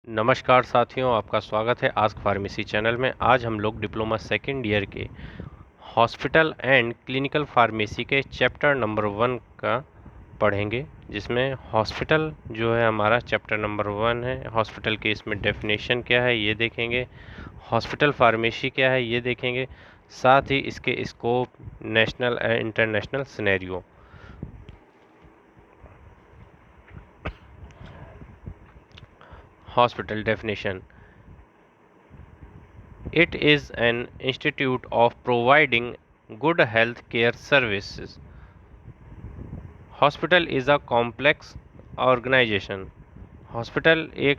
नमस्कार साथियों, आपका स्वागत है आस्क फार्मेसी चैनल में। आज हम लोग डिप्लोमा सेकेंड ईयर के हॉस्पिटल एंड क्लिनिकल फार्मेसी के चैप्टर नंबर 1 का पढ़ेंगे, जिसमें हॉस्पिटल जो है हमारा चैप्टर नंबर 1 है। हॉस्पिटल के इसमें डेफिनेशन क्या है ये देखेंगे, हॉस्पिटल फार्मेसी क्या है ये देखेंगे, साथ ही इसके scope, national and international scenario. Hospital definition: It is an institute of providing good health care services. Hospital is a complex organization. Hospital एक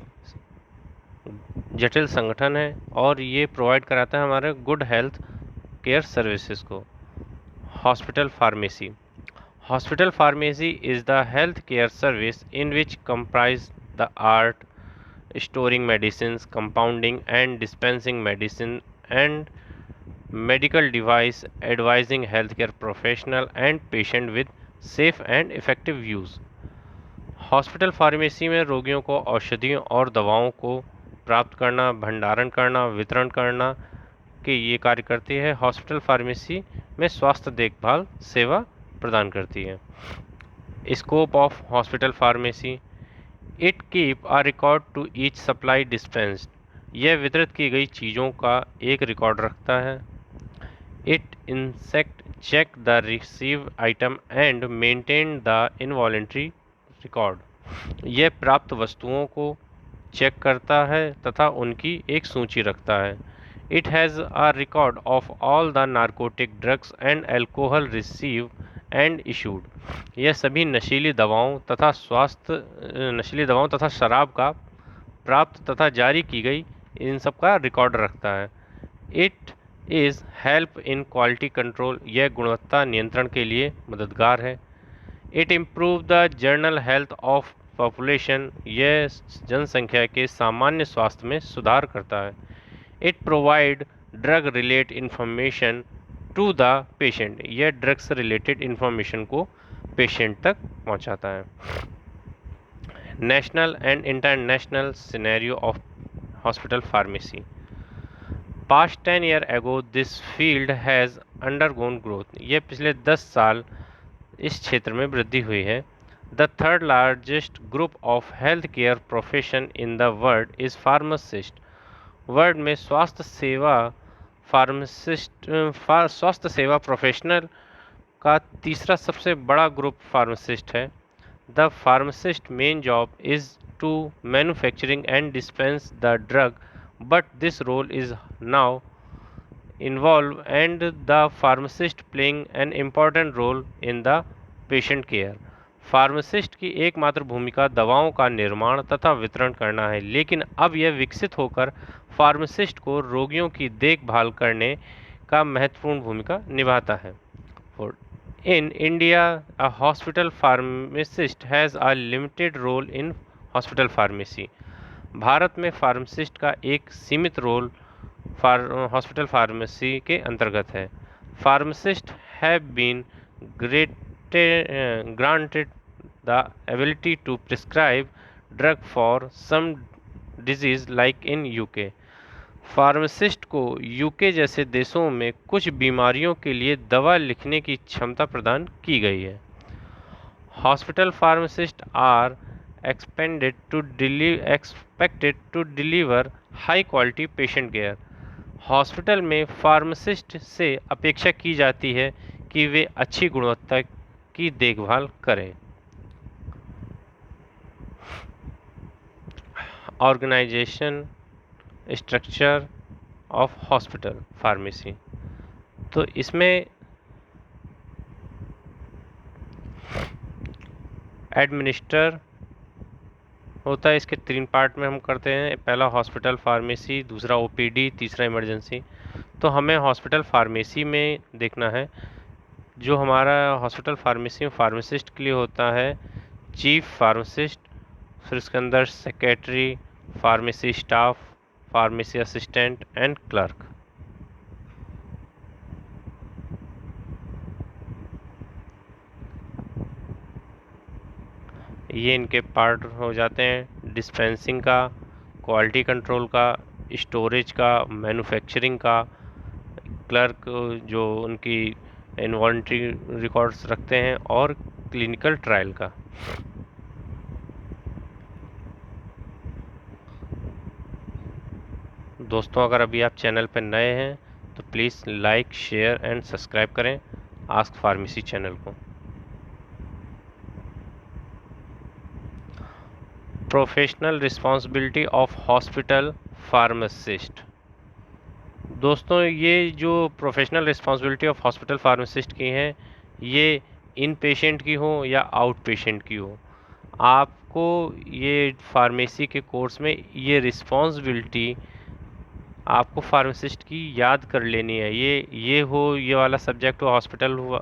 जटिल संगठन है और ये प्रोवाइड कराता है हमारे गुड हेल्थ केयर सर्विसेज को। Hospital pharmacy: hospital pharmacy is the health care service in which comprise the art storing medicines, compounding and dispensing medicine, and medical device advising healthcare professional and patient with safe and effective use. Hospital pharmacy में रोगियों को औषधियों और दवाओं को प्राप्त करना, भंडारण करना, वितरण करना के ये कार्य करती है। हॉस्पिटल फार्मेसी में स्वास्थ्य देखभाल सेवा प्रदान करती है। Scope of hospital pharmacy: it keep a record to each supply dispensed. यह वितरित की गई चीज़ों का एक रिकॉर्ड रखता है। It inspect check the receive item and maintain the inventory record. यह प्राप्त वस्तुओं को चेक करता है तथा उनकी एक सूची रखता है। It has a record of all the narcotic drugs and alcohol receive and issued. यह सभी नशीली दवाओं तथा शराब का प्राप्त तथा जारी की गई इन सब का रिकॉर्ड रखता है। It is help in quality control. यह गुणवत्ता नियंत्रण के लिए मददगार है। It improve the general health of population. यह जनसंख्या के सामान्य स्वास्थ्य में सुधार करता है। It provide drug related information to the patient. यह ड्रग से रिलेटेड इंफॉर्मेशन को पेशेंट तक पहुंचाता है। National and international scenario of hospital pharmacy: past 10 year ago this field has undergone growth. यह पिछले 10 साल इस क्षेत्र में वृद्धि हुई है। The third largest group of health care profession in the world is pharmacist. World में स्वास्थ्य सेवा प्रोफेशनल का तीसरा सबसे बड़ा ग्रुप फार्मासिस्ट है। The pharmacist main job is to manufacturing and dispense the drug, but this role is now involve and the pharmacist playing an important role in the patient care. Pharmacist की एकमात्र भूमिका दवाओं का निर्माण तथा वितरण करना है, लेकिन अब यह विकसित होकर फार्मासिस्ट को रोगियों की देखभाल करने का महत्वपूर्ण भूमिका निभाता है। In India, a hospital pharmacist has a limited role in hospital pharmacy. Bharat में फार्मासिस्ट का एक सीमित रोल हॉस्पिटल फार्मेसी के अंतर्गत है। Pharmacist have been granted the ability to prescribe drug for some disease like in UK. Pharmacist को UK जैसे देशों में कुछ बीमारियों के लिए दवा लिखने की क्षमता प्रदान की गई है। Hospital pharmacist are expected to deliver high quality patient care. Hospital में फार्मासिस्ट से अपेक्षा की जाती है कि वे अच्छी गुणवत्ता की देखभाल करें। Organisation structure of hospital pharmacy: तो इसमें एडमिनिस्टर होता है। इसके 3 पार्ट में हम करते हैं। पहला हॉस्पिटल फार्मेसी, दूसरा ओपीडी, तीसरा इमरजेंसी। तो हमें हॉस्पिटल फार्मेसी में देखना है। जो हमारा हॉस्पिटल फार्मेसी में फार्मासिस्ट के लिए होता है चीफ फार्मासिस्ट, फिर उसके अंदर secretary, pharmacy staff, pharmacy assistant and clerk. ये इनके पार्ट हो जाते हैं। डिस्पेंसिंग का क्वालिटी कंट्रोल का, स्टोरेज का, मैन्युफैक्चरिंग का, क्लर्क जो उनकी इन्वेंटरी रिकॉर्ड्स रखते हैं, और क्लिनिकल ट्रायल का। दोस्तों, अगर अभी आप चैनल पर नए हैं तो please like, share and subscribe करें आस्क फार्मेसी चैनल को। Professional responsibility of hospital pharmacist. दोस्तों, ये जो professional responsibility of hospital pharmacist की हैं, ये इन पेशेंट की हो या आउट पेशेंट की हो, आपको ये फार्मेसी के कोर्स में ये रिस्पॉन्सिबिलिटी आपको फार्मासिस्ट की याद कर लेनी है। ये हो, ये वाला सब्जेक्ट हो, हॉस्पिटल हुआ,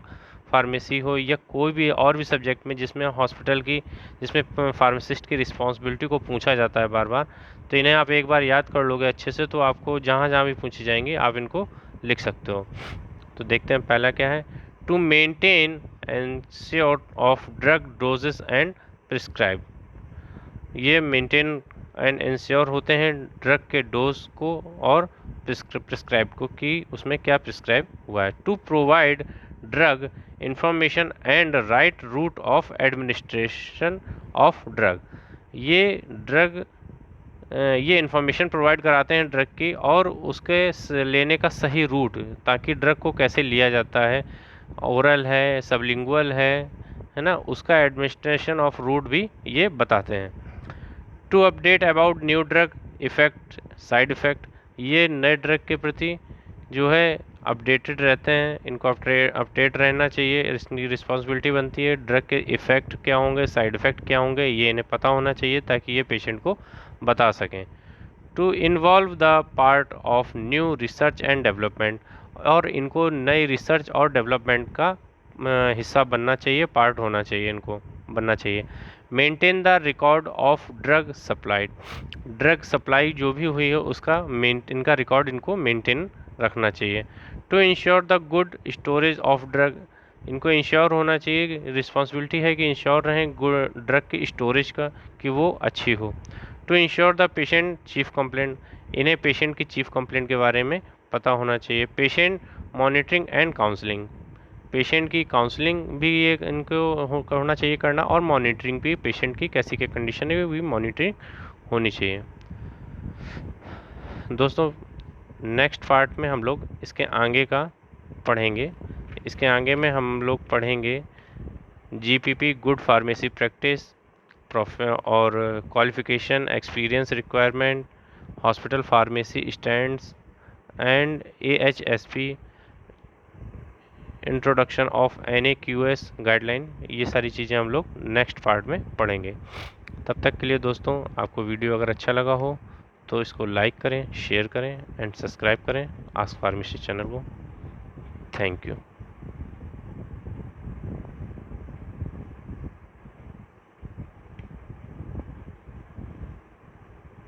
फार्मेसी हो, या कोई भी और भी सब्जेक्ट में जिसमें हॉस्पिटल की, जिसमें फार्मासिस्ट की रिस्पॉन्सिबिलिटी को पूछा जाता है बार बार, तो इन्हें आप एक बार याद कर लोगे अच्छे से, तो आपको जहाँ जहाँ भी पूछी जाएंगी आप इनको लिख सकते हो। तो देखते हैं पहला क्या है। To maintain ensure of drug doses and prescribe. ये मेंटेन एंड इंश्योर होते हैं ड्रग के डोज को और प्रिस्क्राइब को, कि उसमें क्या प्रिस्क्राइब हुआ है। To provide drug information and right route of administration of drug. ये ड्रग ये इंफॉर्मेशन प्रोवाइड कराते हैं ड्रग की, और उसके लेने का सही रूट, ताकि ड्रग को कैसे लिया जाता है, ओरल है, सबलिंगुअल है ना, उसका एडमिनिस्ट्रेशन ऑफ रूट भी ये बताते हैं। To update about new drug effect, side effect. ये नए ड्रग के प्रति जो है अपडेटेड रहते हैं, इनको अपडेट रहना चाहिए। इसकी रिस्पॉन्सिबिलिटी बनती है ड्रग के इफ़ेक्ट क्या होंगे, साइड इफ़ेक्ट क्या होंगे, ये इन्हें पता होना चाहिए ताकि ये पेशेंट को बता सकें। To involve the part of new research and development. और इनको नई रिसर्च और डेवलपमेंट का हिस्सा बनना चाहिए, पार्ट होना चाहिए, इनको बनना चाहिए। Maintain the record of drug supplied. Drug supply जो भी हुई है उसका इनका रिकॉर्ड इनको मेंटेन रखना चाहिए। To ensure the good storage of drug. इनको इंश्योर होना चाहिए, रिस्पॉन्सिबिलिटी है कि इंश्योर रहें ड्रग की स्टोरेज का, कि वो अच्छी हो। To ensure the patient chief complaint. इन्हें पेशेंट की चीफ कंप्लेंट के बारे में पता होना चाहिए। Patient monitoring and counselling. Patient की काउंसलिंग भी ये इनको होना चाहिए करना, और मॉनिटरिंग भी, पेशेंट की कैसी क्या कंडीशन है वो भी मॉनिटरिंग होनी चाहिए। दोस्तों, नेक्स्ट पार्ट में हम लोग इसके आगे का पढ़ेंगे। इसके आगे में हम लोग पढ़ेंगे जीपीपी, गुड फार्मेसी प्रैक्टिस, और qualification, experience requirement, hospital pharmacy stands and AHSP, introduction of NAQS guideline. ये सारी चीज़ें हम लोग नेक्स्ट पार्ट में पढ़ेंगे। तब तक के लिए दोस्तों, आपको वीडियो अगर अच्छा लगा हो तो इसको लाइक करें, शेयर करें एंड सब्सक्राइब करें आस्क फार्मेसी चैनल को। Thank you.